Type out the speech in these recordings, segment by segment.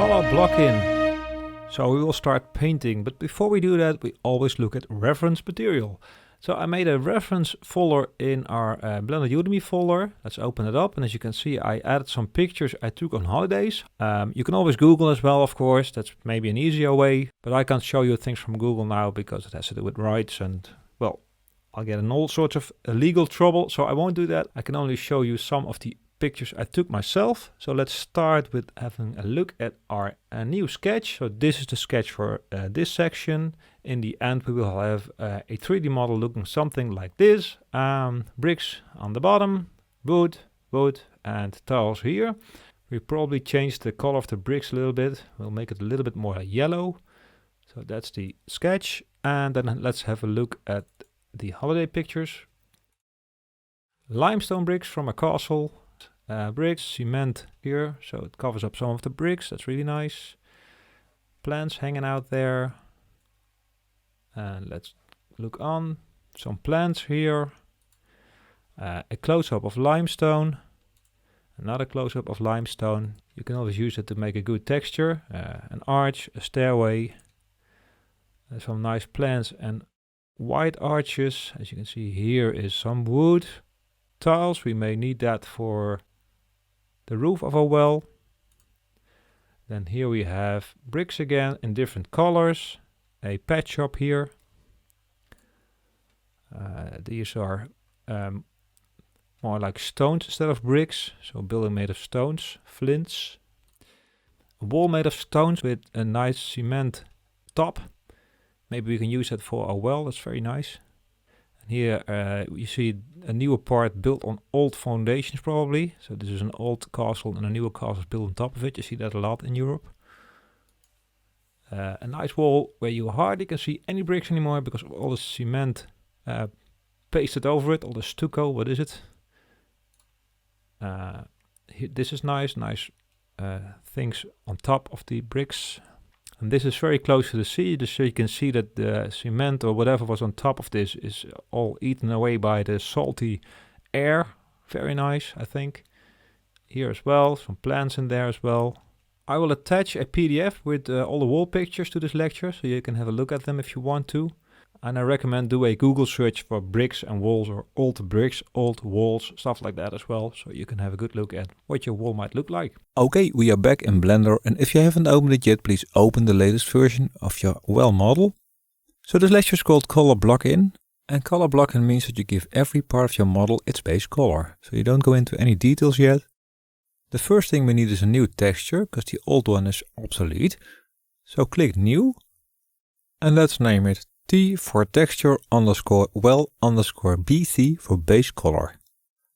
color block-in. So we will start painting, but before we do that, we always look at reference material. So I made a reference folder in our Blender Udemy folder. Let's open it up, and as you can see, I added some pictures I took on holidays. You can always Google as well, of course. That's maybe an easier way, but I can't show you things from Google now because it has to do with rights and, well, I'll get in all sorts of legal trouble, so I won't do that. I can only show you some of the pictures I took myself. So let's start with having a look at our new sketch. So this is the sketch for this section. In the end, we will have a 3D model looking something like this. Bricks on the bottom, wood, and tiles here. We probably change the color of the bricks a little bit. We'll make it a little bit more yellow. So that's the sketch. And then let's have a look at the holiday pictures. Limestone bricks from a castle. Bricks, cement here, so it covers up some of the bricks. That's really nice. Plants hanging out there. And let's look on. Some plants here. A close-up of limestone. Another close-up of limestone. You can always use it to make a good texture. An arch, a stairway. Some nice plants and white arches. As you can see, here is some wood. Tiles, we may need that for the roof of our well. Then here we have bricks again in different colors. A pet shop here. These are more like stones instead of bricks. So building made of stones, flints. A wall made of stones with a nice cement top. Maybe we can use that for our well, that's very nice. Here you see a newer part built on old foundations probably. So this is an old castle and a newer castle built on top of it. You see that a lot in Europe. A nice wall where you hardly can see any bricks anymore because of all the cement pasted over it, all the stucco, what is it? This is nice things on top of the bricks. And this is very close to the sea, so you can see that the cement or whatever was on top of this is all eaten away by the salty air. Very nice, I think. Here as well, some plants in there as well. I will attach a PDF with all the wall pictures to this lecture, so you can have a look at them if you want to. And I recommend do a Google search for bricks and walls, or old bricks, old walls, stuff like that as well. So you can have a good look at what your wall might look like. Okay, we are back in Blender, and if you haven't opened it yet, please open the latest version of your well model. So this lecture is called Color Block-in. And color block-in means that you give every part of your model its base color. So you don't go into any details yet. The first thing we need is a new texture, because the old one is obsolete. So click New, and let's name it T for texture underscore well underscore BC for base color.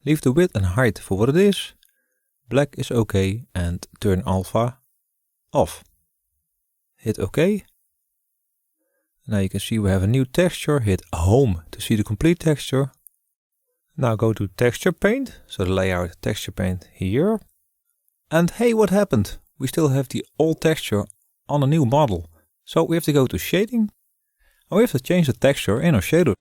Leave the width and height for what it is. Black is okay, and turn alpha off. Hit OK. Now you can see we have a new texture. Hit Home to see the complete texture. Now go to Texture Paint, so the layout Texture Paint here. And hey, what happened? We still have the old texture on a new model. So we have to go to Shading. And we have to change the texture in our shader.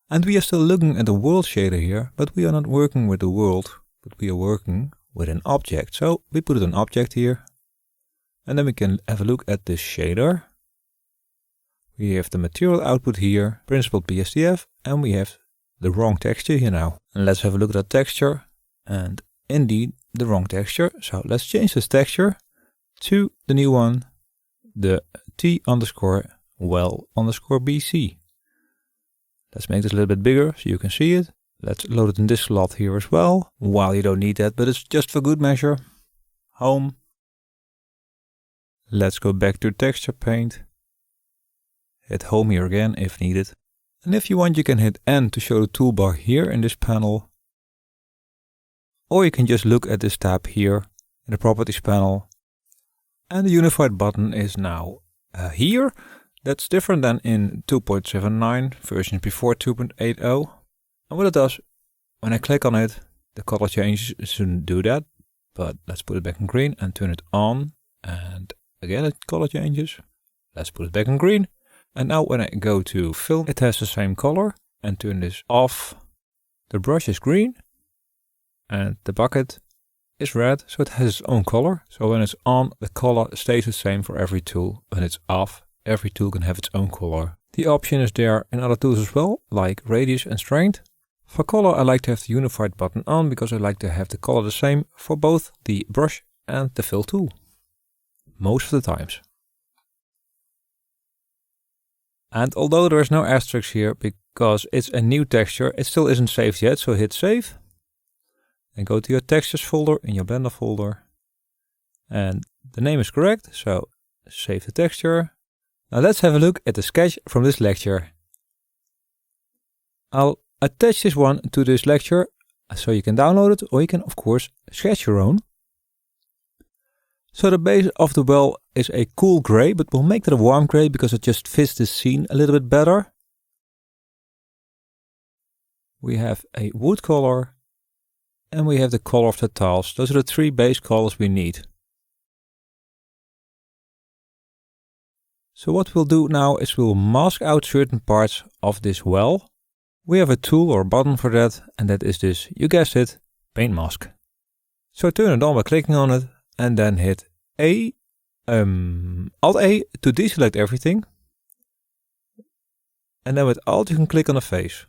And we are still looking at the world shader here, but we are not working with the world, but we are working with an object. So we put it an object here. And then we can have a look at this shader. We have the material output here, Principled.pdf, and we have the wrong texture here now. And let's have a look at that texture. And indeed, the wrong texture. So let's change this texture to the new one, the T underscore well underscore BC. Let's make this a little bit bigger so you can see it. Let's load it in this slot here as well. Well, you don't need that, but it's just for good measure. Home. Let's go back to Texture Paint. Hit Home here again if needed. And if you want, you can hit N to show the toolbar here in this panel. Or you can just look at this tab here in the Properties panel. And the Unified button is now here. That's different than in 2.79, versions before 2.80. And what it does, when I click on it, the color changes. It shouldn't do that, but let's put it back in green and turn it on. And again, it color changes. Let's put it back in green. And now when I go to fill, it has the same color. And turn this off. The brush is green. And the bucket is red, so it has its own color. So when it's on, the color stays the same for every tool. When it's off, every tool can have its own color. The option is there in other tools as well, like radius and strength. For color, I like to have the unified button on because I like to have the color the same for both the brush and the fill tool. Most of the times. And although there is no asterisk here because it's a new texture, it still isn't saved yet, so hit save. And go to your textures folder in your Blender folder. And the name is correct, so save the texture. Now let's have a look at the sketch from this lecture. I'll attach this one to this lecture so you can download it, or you can of course sketch your own. So the base of the well is a cool gray, but we'll make that a warm gray because it just fits the scene a little bit better. We have a wood color and we have the color of the tiles. Those are the three base colors we need. So what we'll do now is we'll mask out certain parts of this well. We have a tool or button for that, and that is this, you guessed it, paint mask. So turn it on by clicking on it and then hit Alt A to deselect everything. And then with Alt you can click on a face.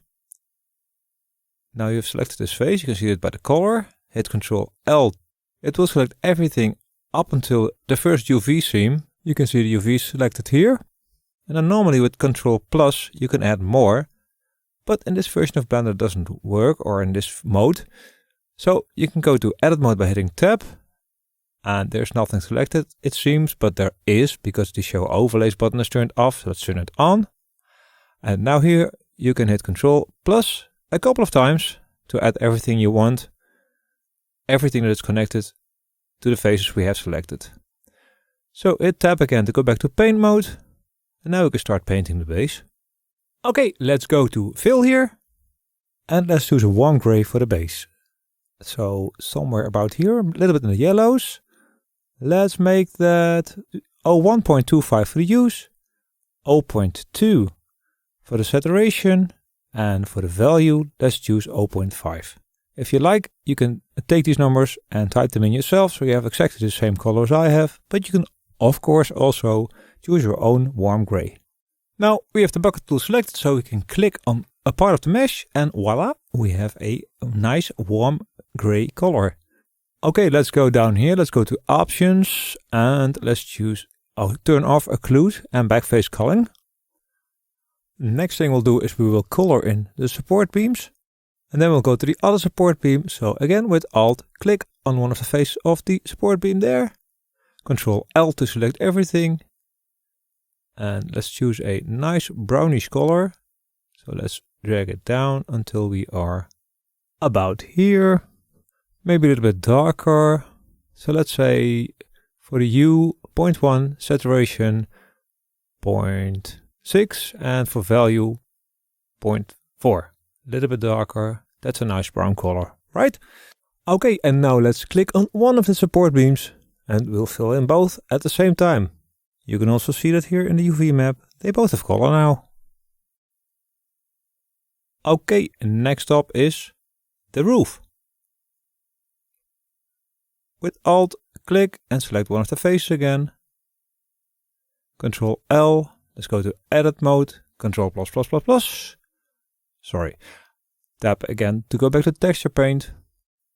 Now you've selected this face, you can see it by the color. Hit Ctrl L. It will select everything up until the first UV seam. You can see the UV selected here. And then normally with Ctrl plus you can add more. But in this version of Blender it doesn't work, or in this mode. So you can go to edit mode by hitting tab. And there's nothing selected, it seems, but there is, because the show overlays button is turned off, so let's turn it on. And now here you can hit Ctrl plus a couple of times to add everything you want, everything that is connected to the faces we have selected. So hit tab again to go back to paint mode, and now we can start painting the base. Okay, let's go to fill here, and let's choose a warm gray for the base. So somewhere about here, a little bit in the yellows. Let's make that 1.25 for the hues, 0.2 for the saturation, and for the value, let's choose 0.5. If you like, you can take these numbers and type them in yourself, so you have exactly the same color as I have, but you can of course also choose your own warm gray. Now we have the bucket tool selected, so we can click on a part of the mesh, and voila, we have a nice warm gray color. Okay, let's go down here, let's go to options, and let's choose, turn off occlude and backface culling. Next thing we'll do is we will color in the support beams, and then we'll go to the other support beam. So again with Alt, click on one of the faces of the support beam there, Ctrl L to select everything, and let's choose a nice brownish color. So let's drag it down until we are about here, maybe a little bit darker. So let's say for the hue 0.1, saturation 0.6, and for value 0.4. A little bit darker. That's a nice brown color, right? Okay, and now let's click on one of the support beams and we'll fill in both at the same time. You can also see that here in the UV map. They both have color now. Okay, next up is the roof. With Alt, click and select one of the faces again. Ctrl L, let's go to edit mode, Ctrl plus. Sorry. Tap again to go back to texture paint.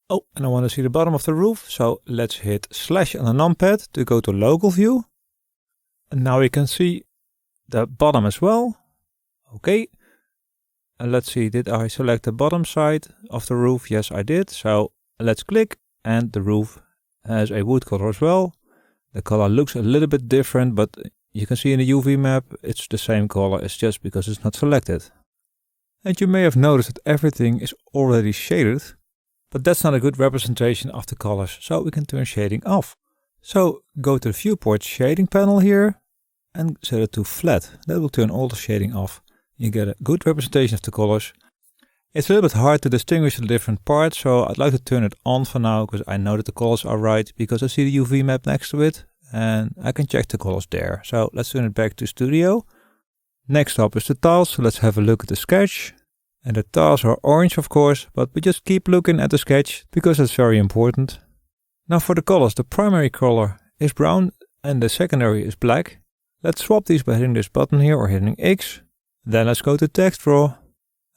Oh, and I want to see the bottom of the roof, so let's hit slash on the numpad to go to local view. And now we can see the bottom as well. Okay. And let's see, did I select the bottom side of the roof? Yes, I did. So let's click, and the roof has a wood color as well. The color looks a little bit different, but you can see in the UV map it's the same color. It's just because it's not selected. And you may have noticed that everything is already shaded, but that's not a good representation of the colors, so we can turn shading off. So go to the viewport shading panel here and set it to flat. That will turn all the shading off. You get a good representation of the colors. It's a little bit hard to distinguish the different parts, so I'd like to turn it on for now, because I know that the colors are right, because I see the UV map next to it and I can check the colors there. So let's turn it back to Studio. Next up is the tiles, so let's have a look at the sketch. And the tiles are orange of course, but we just keep looking at the sketch because it's very important. Now for the colors, the primary color is brown and the secondary is black. Let's swap these by hitting this button here or hitting X. Then let's go to text draw.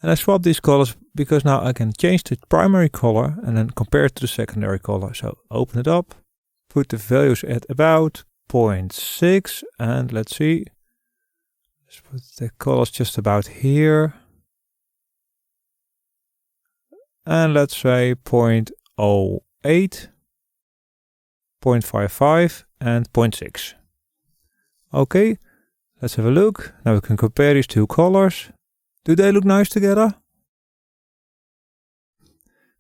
And I swap these colors because now I can change the primary color and then compare it to the secondary color. So open it up, put the values at about 0.6 and let's see. Let's put the colors just about here. And let's say 0.08, 0.55 and 0.6. Okay, let's have a look. Now we can compare these two colors. Do they look nice together?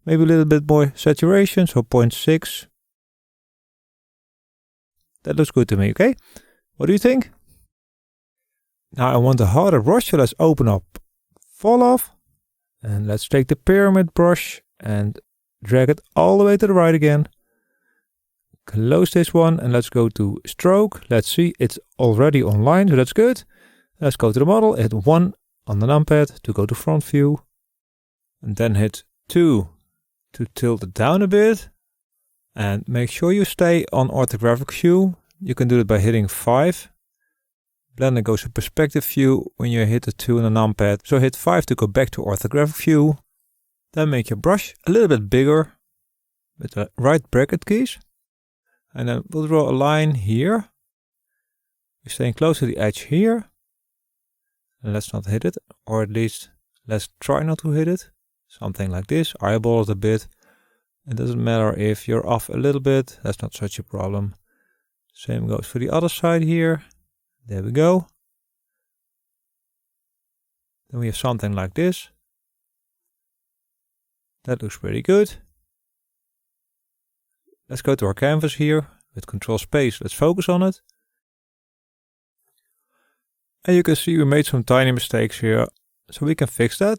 Maybe a little bit more saturation, so 0.6. That looks good to me, okay? What do you think? Now I want a harder brush, so let's open up Fall Off. And let's take the pyramid brush and drag it all the way to the right again. Close this one and let's go to stroke. Let's see, it's already online, so that's good. Let's go to the model, hit 1 on the numpad to go to front view. And then hit 2 to tilt it down a bit. And make sure you stay on orthographic view. You can do it by hitting 5. Blender goes to perspective view when you hit the 2 on the numpad. So hit 5 to go back to orthographic view. Then make your brush a little bit bigger with the right bracket keys. And then we'll draw a line here. We're staying close to the edge here. And let's not hit it, or at least let's try not to hit it. Something like this, eyeball it a bit. It doesn't matter if you're off a little bit, that's not such a problem. Same goes for the other side here. There we go. Then we have something like this. That looks pretty good. Let's go to our canvas here with Control Space. Let's focus on it. And you can see we made some tiny mistakes here, so we can fix that.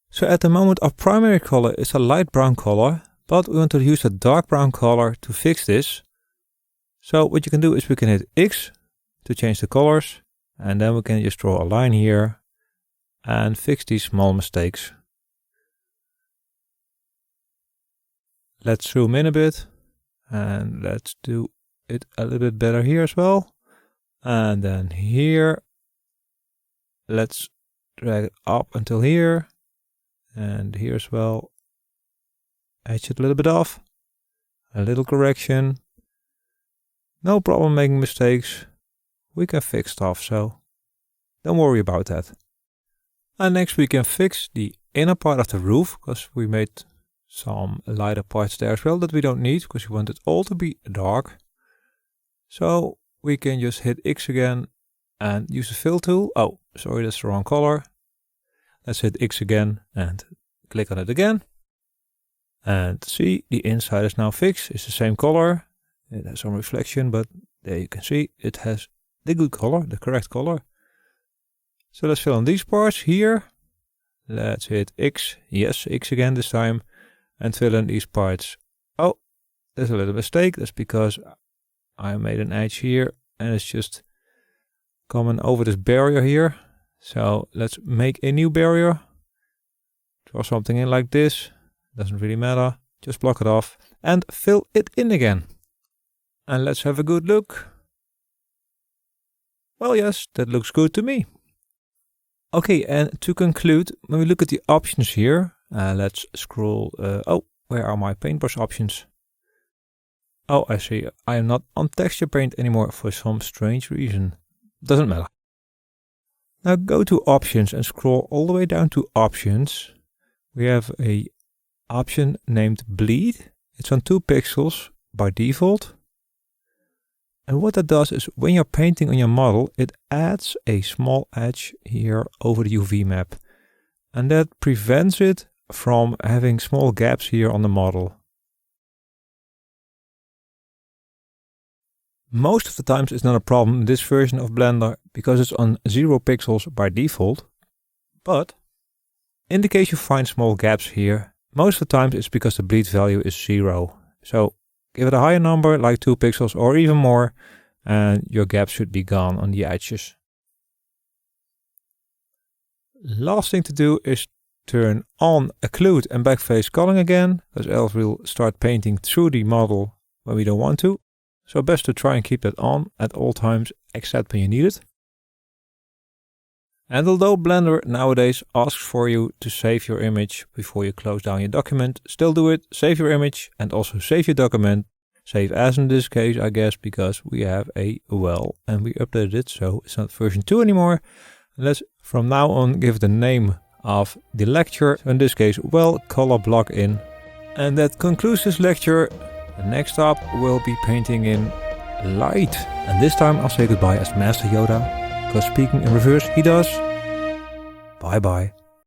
So at the moment our primary color is a light brown color, but we want to use a dark brown color to fix this. So what you can do is we can hit X to change the colors, and then we can just draw a line here and fix these small mistakes. Let's zoom in a bit and let's do it a little bit better here as well. And then here, let's drag it up until here, and here as well. Edge it a little bit off, a little correction. No problem making mistakes. We can fix stuff, so don't worry about that. And next we can fix the inner part of the roof, because we made some lighter parts there as well that we don't need, because we want it all to be dark. So we can just hit X again and use the fill tool. Oh, sorry, that's the wrong color. Let's hit X again and click on it again. And see, the inside is now fixed. It's the same color. It has some reflection, but there you can see it has the good color, the correct color. So let's fill in these parts here. Let's hit X. Yes, X again this time. And fill in these parts. Oh, there's a little mistake. That's because I made an edge here and it's just coming over this barrier here. So let's make a new barrier. Draw something in like this. Doesn't really matter. Just block it off and fill it in again. And let's have a good look. Well, yes, that looks good to me. Okay, and to conclude, when we look at the options here, let's scroll. Oh, where are my paintbrush options? Oh, I see. I am not on texture paint anymore for some strange reason. Doesn't matter. Now go to options and scroll all the way down to options. We have a option named bleed. It's on 2 pixels by default. And what that does is when you're painting on your model, it adds a small edge here over the UV map. And that prevents it from having small gaps here on the model. Most of the times it's not a problem in this version of Blender because it's on 0 pixels by default. But in the case you find small gaps here, most of the times it's because the bleed value is 0. So give it a higher number, like 2 pixels or even more, and your gap should be gone on the edges. Last thing to do is turn on occlude and backface culling again, because else we'll start painting through the model when we don't want to. So best to try and keep that on at all times except when you need it. And although Blender nowadays asks for you to save your image before you close down your document, still do it, save your image and also save your document. Save as in this case, I guess, because we have a well and we updated it, so it's not version 2 anymore. Let's from now on give the name of the lecture, so in this case, well, color block in. And that concludes this lecture. Next up, we'll be painting in light. And this time I'll say goodbye as Master Yoda, because speaking in reverse he does. Bye bye.